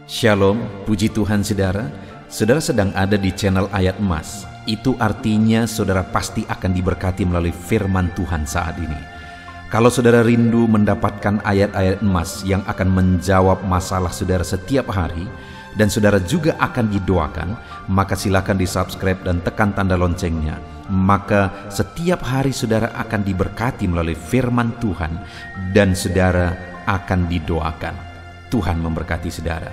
Shalom, puji Tuhan saudara. Saudara sedang ada di channel Ayat Emas. Itu artinya saudara pasti akan diberkati melalui firman Tuhan saat ini. Kalau saudara rindu mendapatkan ayat-ayat emas yang akan menjawab masalah saudara setiap hari, dan saudara juga akan didoakan, maka silakan di-subscribe dan tekan tanda loncengnya. Maka setiap hari saudara akan diberkati melalui firman Tuhan, dan saudara akan didoakan. Tuhan memberkati saudara.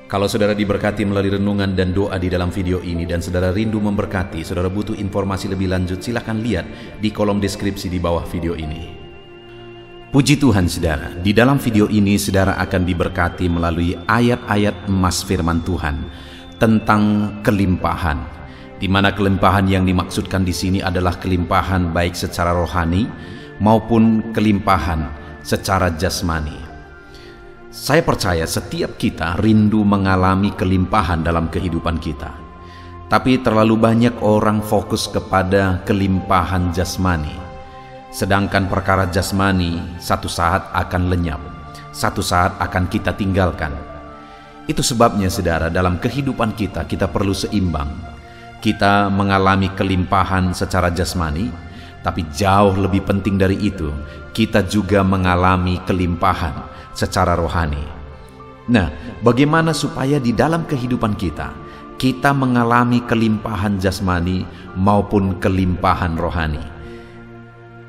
Kalau saudara diberkati melalui renungan dan doa di dalam video ini dan saudara rindu memberkati, saudara butuh informasi lebih lanjut, silakan lihat di kolom deskripsi di bawah video ini. Puji Tuhan saudara, di dalam video ini saudara akan diberkati melalui ayat-ayat emas firman Tuhan tentang kelimpahan, di mana kelimpahan yang dimaksudkan di sini adalah kelimpahan baik secara rohani maupun kelimpahan secara jasmani. Saya percaya setiap kita rindu mengalami kelimpahan dalam kehidupan kita. Tapi terlalu banyak orang fokus kepada kelimpahan jasmani. Sedangkan perkara jasmani satu saat akan lenyap, satu saat akan kita tinggalkan. Itu sebabnya saudara, dalam kehidupan kita perlu seimbang. Kita mengalami kelimpahan secara jasmani, tapi jauh lebih penting dari itu, kita juga mengalami kelimpahan secara rohani. Nah, bagaimana supaya di dalam kehidupan kita mengalami kelimpahan jasmani maupun kelimpahan rohani?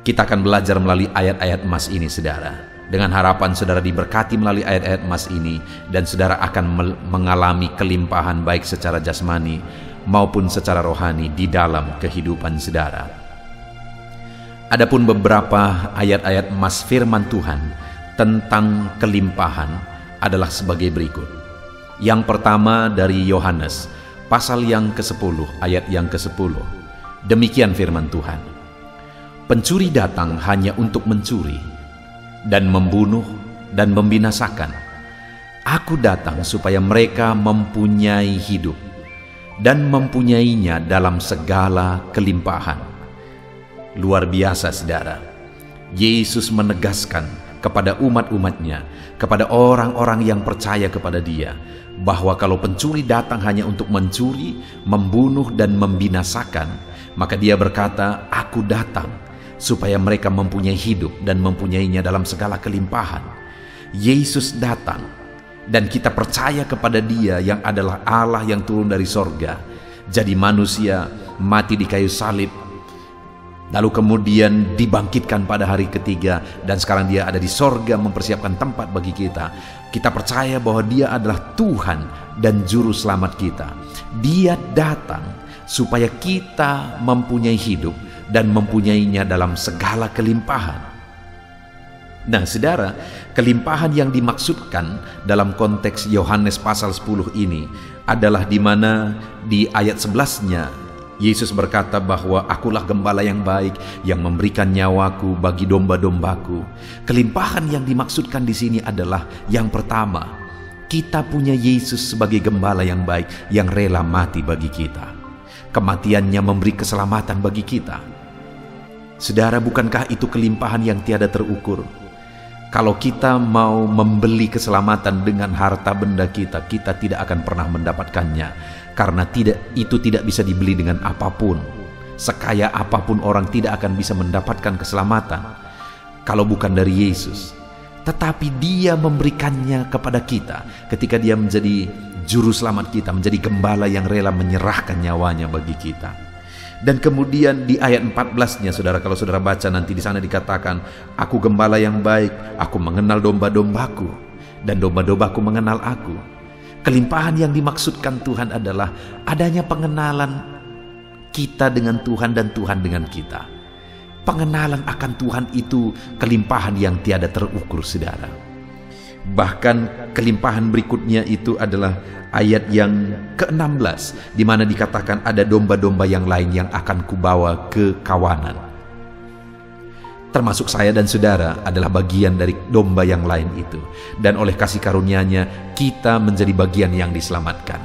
Kita akan belajar melalui ayat-ayat emas ini saudara. Dengan harapan saudara diberkati melalui ayat-ayat emas ini dan saudara akan mengalami kelimpahan baik secara jasmani maupun secara rohani di dalam kehidupan saudara. Adapun beberapa ayat-ayat emas firman Tuhan tentang kelimpahan adalah sebagai berikut. Yang pertama dari Yohanes, pasal yang ke-10, ayat yang ke-10. Demikian firman Tuhan. Pencuri datang hanya untuk mencuri, dan membunuh, dan membinasakan. Aku datang supaya mereka mempunyai hidup, dan mempunyainya dalam segala kelimpahan. Luar biasa saudara. Yesus menegaskan kepada umat-umatnya, kepada orang-orang yang percaya kepada dia, bahwa kalau pencuri datang hanya untuk mencuri, membunuh, dan membinasakan, maka dia berkata, aku datang supaya mereka mempunyai hidup dan mempunyainya dalam segala kelimpahan. Yesus datang, dan kita percaya kepada dia yang adalah Allah yang turun dari sorga, jadi manusia, mati di kayu salib, lalu kemudian dibangkitkan pada hari ketiga, dan sekarang dia ada di sorga mempersiapkan tempat bagi kita. Kita percaya bahwa dia adalah Tuhan dan Juru Selamat kita. Dia datang supaya kita mempunyai hidup dan mempunyainya dalam segala kelimpahan. Nah saudara, kelimpahan yang dimaksudkan dalam konteks Yohanes pasal 10 ini adalah di mana di ayat 11-nya Yesus berkata bahwa akulah gembala yang baik yang memberikan nyawaku bagi domba-dombaku. Kelimpahan yang dimaksudkan di sini adalah yang pertama, kita punya Yesus sebagai gembala yang baik yang rela mati bagi kita. Kematiannya memberi keselamatan bagi kita. Saudara, bukankah itu kelimpahan yang tiada terukur? Kalau kita mau membeli keselamatan dengan harta benda kita tidak akan pernah mendapatkannya. Karena itu tidak bisa dibeli dengan apapun. Sekaya apapun orang tidak akan bisa mendapatkan keselamatan kalau bukan dari Yesus. Tetapi dia memberikannya kepada kita ketika dia menjadi juru selamat kita, menjadi gembala yang rela menyerahkan nyawanya bagi kita. Dan kemudian di ayat 14-nya saudara, kalau saudara baca nanti di sana dikatakan, aku gembala yang baik, aku mengenal domba-dombaku, dan domba-dombaku mengenal aku. Kelimpahan yang dimaksudkan Tuhan adalah adanya pengenalan kita dengan Tuhan dan Tuhan dengan kita. Pengenalan akan Tuhan itu kelimpahan yang tiada terukur saudara. Bahkan kelimpahan berikutnya itu adalah ayat yang ke-16, di mana dikatakan ada domba-domba yang lain yang akan kubawa ke kawanan. Termasuk saya dan saudara adalah bagian dari domba yang lain itu. Dan oleh kasih karunia-Nya kita menjadi bagian yang diselamatkan.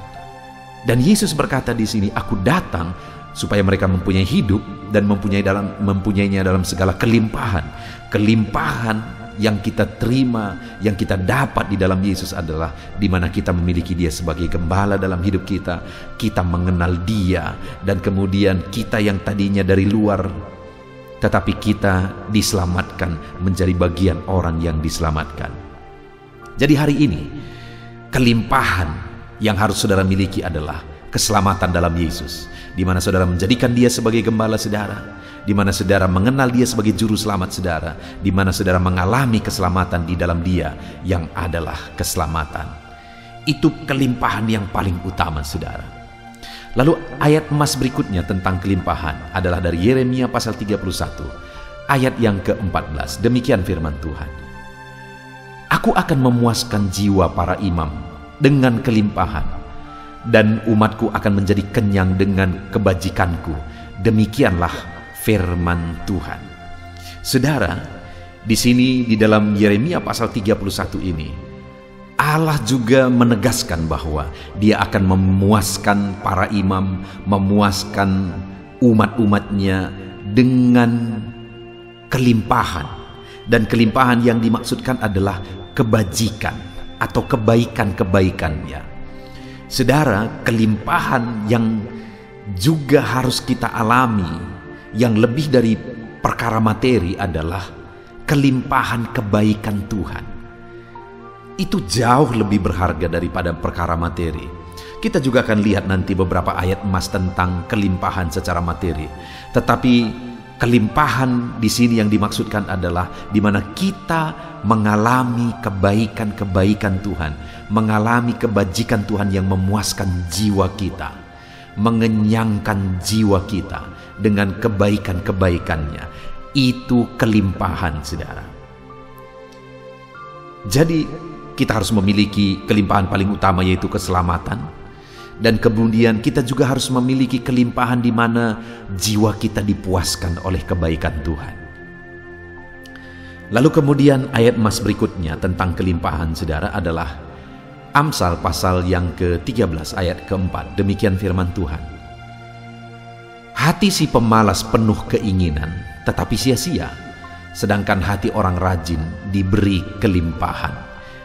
Dan Yesus berkata di sini, aku datang supaya mereka mempunyai hidup dan mempunyainya dalam segala kelimpahan. Kelimpahan yang kita terima, yang kita dapat di dalam Yesus adalah di mana kita memiliki Dia sebagai gembala dalam hidup kita. Kita mengenal Dia, dan kemudian kita yang tadinya dari luar, tetapi kita diselamatkan menjadi bagian orang yang diselamatkan. Jadi hari ini kelimpahan yang harus saudara miliki adalah keselamatan dalam Yesus, di mana saudara menjadikan Dia sebagai gembala saudara, di mana saudara mengenal Dia sebagai juru selamat saudara, di mana saudara mengalami keselamatan di dalam Dia yang adalah keselamatan. Itu kelimpahan yang paling utama saudara. Lalu ayat emas berikutnya tentang kelimpahan adalah dari Yeremia pasal 31 ayat yang ke-14. Demikian firman Tuhan. Aku akan memuaskan jiwa para imam dengan kelimpahan, dan umatku akan menjadi kenyang dengan kebajikanku. Demikianlah firman Tuhan. Saudara, di sini di dalam Yeremia pasal 31 ini, Allah juga menegaskan bahwa Dia akan memuaskan para imam, memuaskan umat-umatnya dengan kelimpahan. Dan kelimpahan yang dimaksudkan adalah kebajikan atau kebaikan-kebaikannya. Saudara, kelimpahan yang juga harus kita alami, yang lebih dari perkara materi, adalah kelimpahan kebaikan Tuhan. Itu jauh lebih berharga daripada perkara materi. Kita juga akan lihat nanti beberapa ayat emas tentang kelimpahan secara materi. Tetapi kelimpahan di sini yang dimaksudkan adalah di mana kita mengalami kebaikan-kebaikan Tuhan, mengalami kebajikan Tuhan yang memuaskan jiwa kita, mengenyangkan jiwa kita dengan kebaikan-kebaikannya. Itu kelimpahan saudara. Jadi kita harus memiliki kelimpahan paling utama, yaitu keselamatan. Dan kemudian kita juga harus memiliki kelimpahan di mana jiwa kita dipuaskan oleh kebaikan Tuhan. Lalu kemudian ayat emas berikutnya tentang kelimpahan saudara adalah Amsal pasal yang ke-13 ayat ke-4. Demikian firman Tuhan. Hati si pemalas penuh keinginan, tetapi sia-sia, sedangkan hati orang rajin diberi kelimpahan.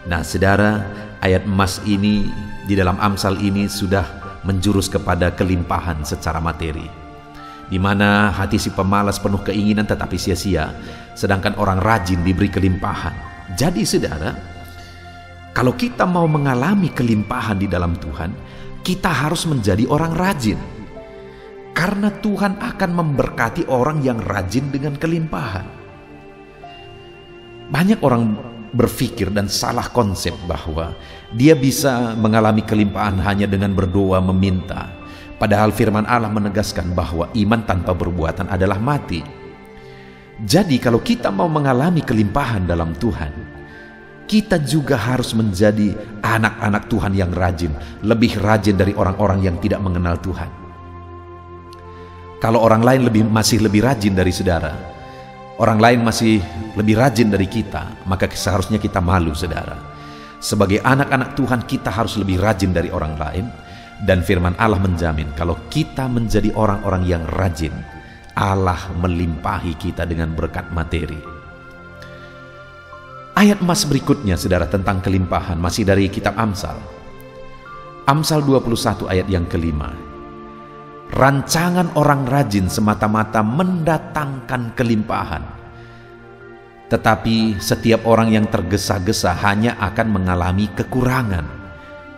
Nah saudara, ayat emas ini di dalam Amsal ini sudah menjurus kepada kelimpahan secara materi, di mana hati si pemalas penuh keinginan tetapi sia-sia, sedangkan orang rajin diberi kelimpahan. Jadi saudara, kalau kita mau mengalami kelimpahan di dalam Tuhan, kita harus menjadi orang rajin. Karena Tuhan akan memberkati orang yang rajin dengan kelimpahan. Banyak orang berpikir dan salah konsep bahwa dia bisa mengalami kelimpahan hanya dengan berdoa meminta. Padahal firman Allah menegaskan bahwa iman tanpa perbuatan adalah mati. Jadi kalau kita mau mengalami kelimpahan dalam Tuhan, kita juga harus menjadi anak-anak Tuhan yang rajin, lebih rajin dari orang-orang yang tidak mengenal Tuhan. Kalau orang lain masih lebih rajin dari saudara, orang lain masih lebih rajin dari kita, maka seharusnya kita malu saudara. Sebagai anak-anak Tuhan kita harus lebih rajin dari orang lain. Dan firman Allah menjamin kalau kita menjadi orang-orang yang rajin, Allah melimpahi kita dengan berkat materi. Ayat emas berikutnya saudara tentang kelimpahan masih dari kitab Amsal. Amsal 21 ayat yang ke-5. Rancangan orang rajin semata-mata mendatangkan kelimpahan, tetapi setiap orang yang tergesa-gesa hanya akan mengalami kekurangan.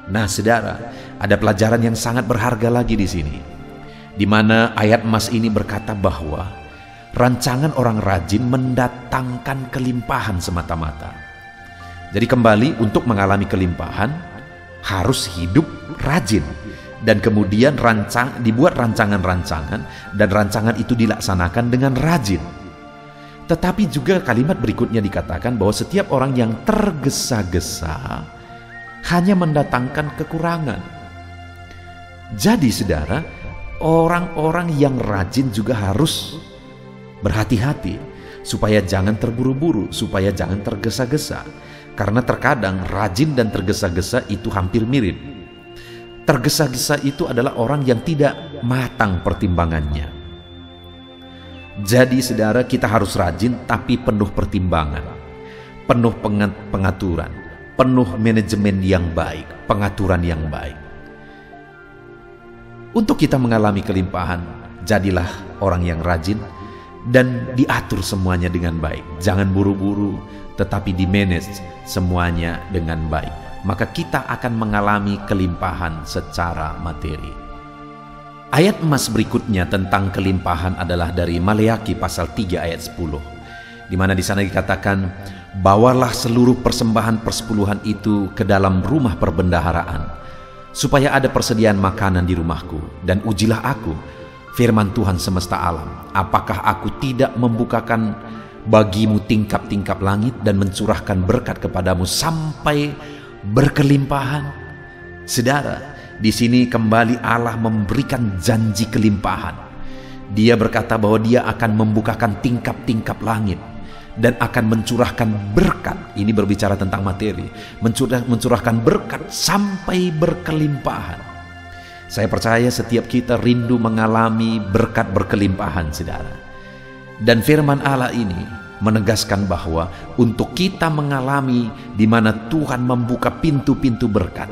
Nah saudara, ada pelajaran yang sangat berharga lagi di sini, di mana ayat emas ini berkata bahwa rancangan orang rajin mendatangkan kelimpahan semata-mata. Jadi kembali, untuk mengalami kelimpahan harus hidup rajin. Dan kemudian dibuat rancangan-rancangan, dan rancangan itu dilaksanakan dengan rajin. Tetapi juga kalimat berikutnya dikatakan bahwa setiap orang yang tergesa-gesa hanya mendatangkan kekurangan. Jadi saudara, orang-orang yang rajin juga harus berhati-hati supaya jangan terburu-buru, supaya jangan tergesa-gesa. Karena terkadang rajin dan tergesa-gesa itu hampir mirip. Tergesa-gesa itu adalah orang yang tidak matang pertimbangannya. Jadi saudara, kita harus rajin tapi penuh pertimbangan. penuh pengaturan, penuh manajemen yang baik, pengaturan yang baik. Untuk kita mengalami kelimpahan, jadilah orang yang rajin dan diatur semuanya dengan baik. Jangan buru-buru, tetapi di-manage semuanya dengan baik. Maka kita akan mengalami kelimpahan secara materi. Ayat emas berikutnya tentang kelimpahan adalah dari Maleakhi pasal 3 ayat 10. Di mana di sana dikatakan, bawalah seluruh persembahan persepuluhan itu ke dalam rumah perbendaharaan, supaya ada persediaan makanan di rumahku, dan ujilah aku, firman Tuhan semesta alam, apakah aku tidak membukakan bagimu tingkap-tingkap langit dan mencurahkan berkat kepadamu sampai berkelimpahan. Saudara, di sini kembali Allah memberikan janji kelimpahan. Dia berkata bahwa dia akan membukakan tingkap-tingkap langit dan akan mencurahkan berkat. Ini berbicara tentang materi, mencurahkan berkat sampai berkelimpahan. Saya percaya setiap kita rindu mengalami berkat berkelimpahan, saudara. Dan firman Allah ini menegaskan bahwa untuk kita mengalami di mana Tuhan membuka pintu-pintu berkat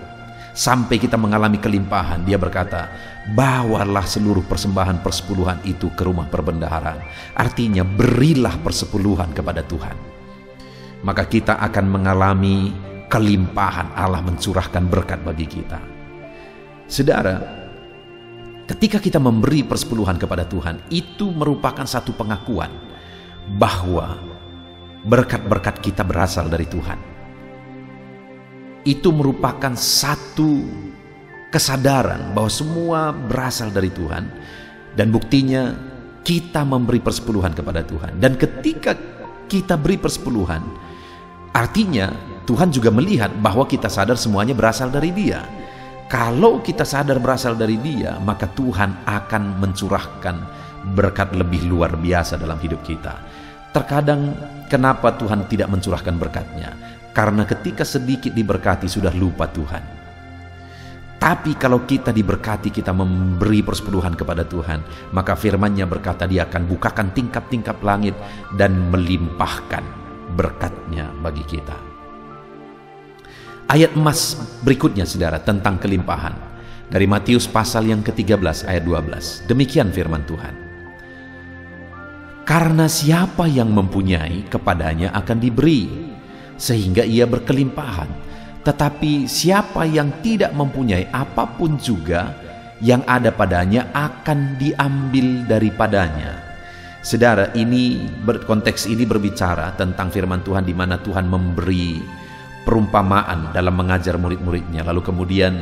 sampai kita mengalami kelimpahan, dia berkata, bawalah seluruh persembahan persepuluhan itu ke rumah perbendaharaan. Artinya berilah persepuluhan kepada Tuhan. Maka kita akan mengalami kelimpahan, Allah mencurahkan berkat bagi kita. Saudara, ketika kita memberi persepuluhan kepada Tuhan, itu merupakan satu pengakuan bahwa berkat-berkat kita berasal dari Tuhan. Itu merupakan satu kesadaran bahwa semua berasal dari Tuhan, dan buktinya kita memberi persepuluhan kepada Tuhan. Dan ketika kita beri persepuluhan, artinya Tuhan juga melihat bahwa kita sadar semuanya berasal dari Dia. Kalau kita sadar berasal dari Dia, maka Tuhan akan mencurahkan berkat lebih luar biasa dalam hidup kita. Terkadang kenapa Tuhan tidak mencurahkan berkatnya? Karena ketika sedikit diberkati sudah lupa Tuhan. Tapi kalau kita diberkati, kita memberi persepuluhan kepada Tuhan, maka firman-Nya berkata Dia akan bukakan tingkap-tingkap langit dan melimpahkan berkat-Nya bagi kita. Ayat emas berikutnya, saudara, tentang kelimpahan. Dari Matius pasal yang ke-13 ayat 12. Demikian firman Tuhan. Karena siapa yang mempunyai, kepadanya akan diberi, sehingga ia berkelimpahan. Tetapi siapa yang tidak mempunyai, apapun juga yang ada padanya akan diambil daripadanya. Saudara, konteks ini berbicara tentang firman Tuhan di mana Tuhan memberi perumpamaan dalam mengajar murid-muridnya. Lalu kemudian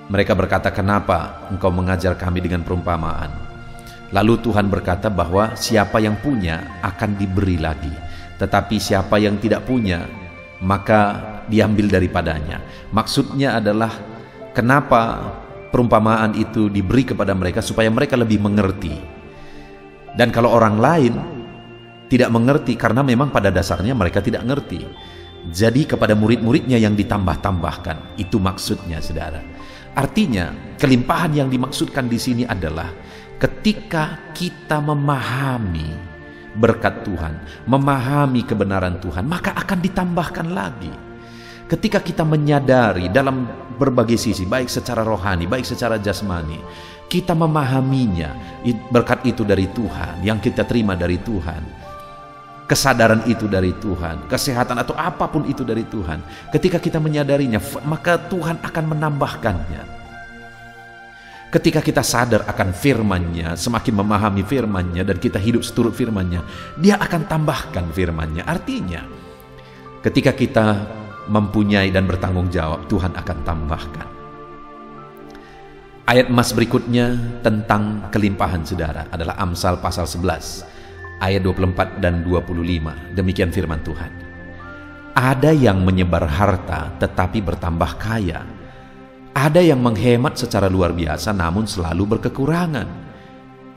mereka berkata, kenapa engkau mengajar kami dengan perumpamaan? Lalu Tuhan berkata bahwa siapa yang punya akan diberi lagi, tetapi siapa yang tidak punya maka diambil daripadanya. Maksudnya adalah kenapa perumpamaan itu diberi kepada mereka, supaya mereka lebih mengerti. Dan kalau orang lain tidak mengerti, karena memang pada dasarnya mereka tidak mengerti, jadi kepada murid-muridnya yang ditambah-tambahkan. Itu maksudnya, saudara. Artinya kelimpahan yang dimaksudkan di sini adalah ketika kita memahami berkat Tuhan, memahami kebenaran Tuhan, maka akan ditambahkan lagi. Ketika kita menyadari dalam berbagai sisi, baik secara rohani, baik secara jasmani, kita memahaminya, berkat itu dari Tuhan, yang kita terima dari Tuhan, kesadaran itu dari Tuhan, kesehatan atau apapun itu dari Tuhan. Ketika kita menyadarinya, maka Tuhan akan menambahkannya. Ketika kita sadar akan firman-Nya, semakin memahami firman-Nya, dan kita hidup seturut firman-Nya, Dia akan tambahkan firman-Nya. Artinya, ketika kita mempunyai dan bertanggung jawab, Tuhan akan tambahkan. Ayat emas berikutnya tentang kelimpahan, saudara, adalah Amsal pasal 11, ayat 24 dan 25. Demikian firman Tuhan. Ada yang menyebar harta tetapi bertambah kaya. Ada yang menghemat secara luar biasa namun selalu berkekurangan.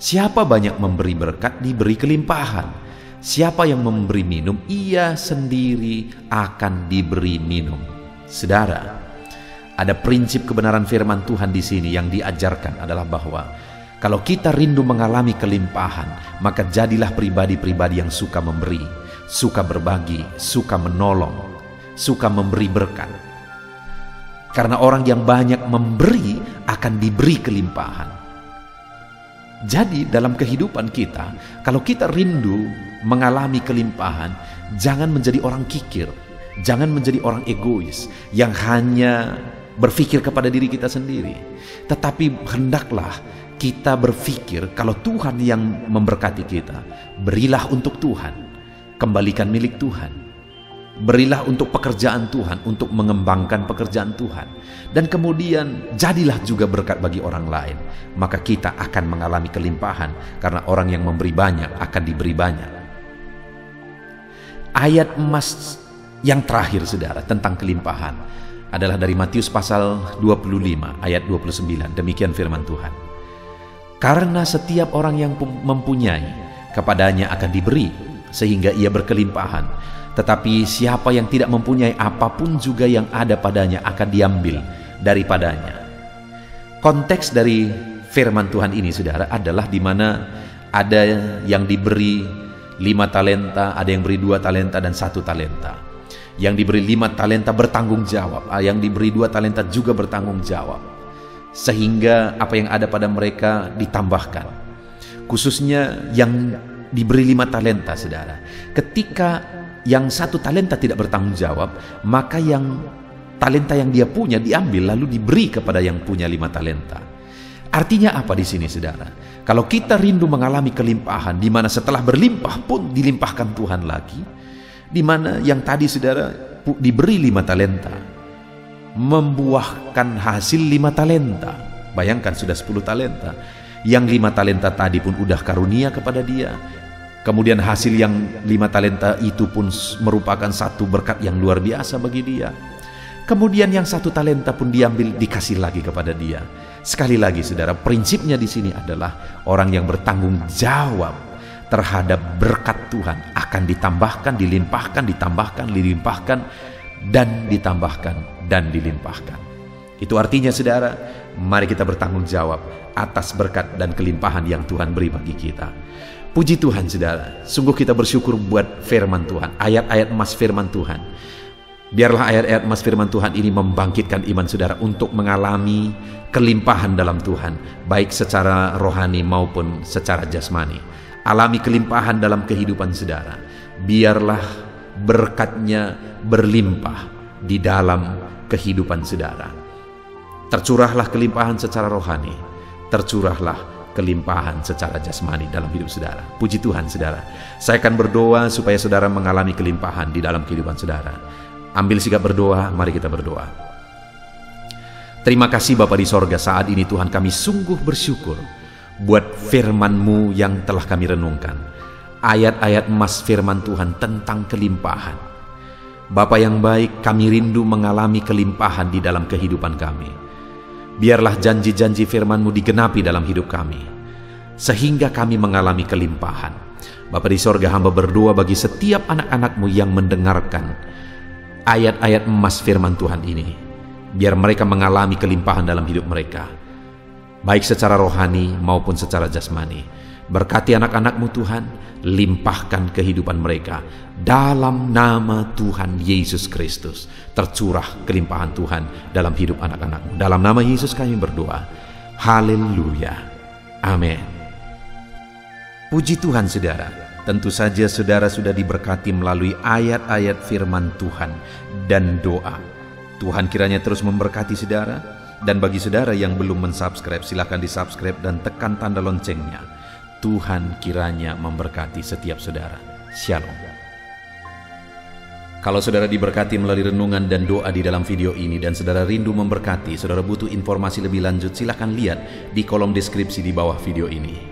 Siapa banyak memberi berkat, diberi kelimpahan. Siapa yang memberi minum, ia sendiri akan diberi minum. Saudara, ada prinsip kebenaran firman Tuhan di sini yang diajarkan adalah bahwa kalau kita rindu mengalami kelimpahan, maka jadilah pribadi-pribadi yang suka memberi, suka berbagi, suka menolong, suka memberi berkat. Karena orang yang banyak memberi akan diberi kelimpahan. Jadi dalam kehidupan kita, kalau kita rindu mengalami kelimpahan, jangan menjadi orang kikir, jangan menjadi orang egois yang hanya berpikir kepada diri kita sendiri. Tetapi hendaklah kita berpikir kalau Tuhan yang memberkati kita, berilah untuk Tuhan, kembalikan milik Tuhan. Berilah untuk pekerjaan Tuhan, untuk mengembangkan pekerjaan Tuhan. Dan kemudian jadilah juga berkat bagi orang lain. Maka kita akan mengalami kelimpahan, karena orang yang memberi banyak akan diberi banyak. Ayat emas yang terakhir saudara tentang kelimpahan adalah dari Matius pasal 25 ayat 29. Demikian firman Tuhan. Karena setiap orang yang mempunyai, kepadanya akan diberi, sehingga ia berkelimpahan. Tetapi siapa yang tidak mempunyai, apapun juga yang ada padanya akan diambil daripadanya. Konteks dari firman Tuhan ini saudara adalah di mana ada yang diberi 5 talenta, ada yang beri 2 talenta dan 1 talenta. Yang diberi 5 talenta bertanggung jawab, yang diberi 2 talenta juga bertanggung jawab. Sehingga apa yang ada pada mereka ditambahkan. Khususnya yang diberi 5 talenta saudara. Ketika yang 1 talenta tidak bertanggung jawab, maka yang talenta yang dia punya diambil lalu diberi kepada yang punya 5 talenta. Artinya apa di sini saudara? Kalau kita rindu mengalami kelimpahan, di mana setelah berlimpah pun dilimpahkan Tuhan lagi, di mana yang tadi saudara diberi 5 talenta, membuahkan hasil 5 talenta. Bayangkan sudah 10 talenta. Yang 5 talenta tadi pun udah karunia kepada dia. Kemudian hasil yang 5 talenta itu pun merupakan satu berkat yang luar biasa bagi dia. Kemudian yang 1 talenta pun diambil, dikasih lagi kepada dia. Sekali lagi saudara, prinsipnya di sini adalah orang yang bertanggung jawab terhadap berkat Tuhan akan ditambahkan, dilimpahkan, ditambahkan, dilimpahkan, dan ditambahkan, dan dilimpahkan. Itu artinya saudara, mari kita bertanggung jawab atas berkat dan kelimpahan yang Tuhan beri bagi kita. Puji Tuhan saudara, sungguh kita bersyukur buat firman Tuhan, ayat-ayat emas firman Tuhan. Biarlah ayat-ayat emas firman Tuhan ini membangkitkan iman saudara untuk mengalami kelimpahan dalam Tuhan, baik secara rohani maupun secara jasmani. Alami kelimpahan dalam kehidupan saudara. Biarlah berkatnya berlimpah di dalam kehidupan saudara. Tercurahlah kelimpahan secara rohani, tercurahlah kelimpahan secara jasmani dalam hidup saudara. Puji Tuhan saudara. Saya akan berdoa supaya saudara mengalami kelimpahan di dalam kehidupan saudara. Ambil sikap berdoa, mari kita berdoa. Terima kasih Bapa di sorga, saat ini Tuhan kami sungguh bersyukur buat firman-Mu yang telah kami renungkan. Ayat-ayat emas firman Tuhan tentang kelimpahan. Bapa yang baik, kami rindu mengalami kelimpahan di dalam kehidupan kami. Biarlah janji-janji firman-Mu digenapi dalam hidup kami, sehingga kami mengalami kelimpahan. Bapa di sorga, hamba berdoa bagi setiap anak-anak-Mu yang mendengarkan ayat-ayat emas firman Tuhan ini. Biar mereka mengalami kelimpahan dalam hidup mereka, baik secara rohani maupun secara jasmani. Berkati anak-anak-Mu Tuhan, limpahkan kehidupan mereka. Dalam nama Tuhan Yesus Kristus, tercurah kelimpahan Tuhan dalam hidup anak-anak-Mu. Dalam nama Yesus kami berdoa. Haleluya. Amin. Puji Tuhan saudara. Tentu saja saudara sudah diberkati melalui ayat-ayat firman Tuhan dan doa. Tuhan kiranya terus memberkati saudara. Dan bagi saudara yang belum mensubscribe, silakan disubscribe dan tekan tanda loncengnya. Tuhan kiranya memberkati setiap saudara. Shalom. Kalau saudara diberkati melalui renungan dan doa di dalam video ini dan saudara rindu memberkati, saudara butuh informasi lebih lanjut, silakan lihat di kolom deskripsi di bawah video ini.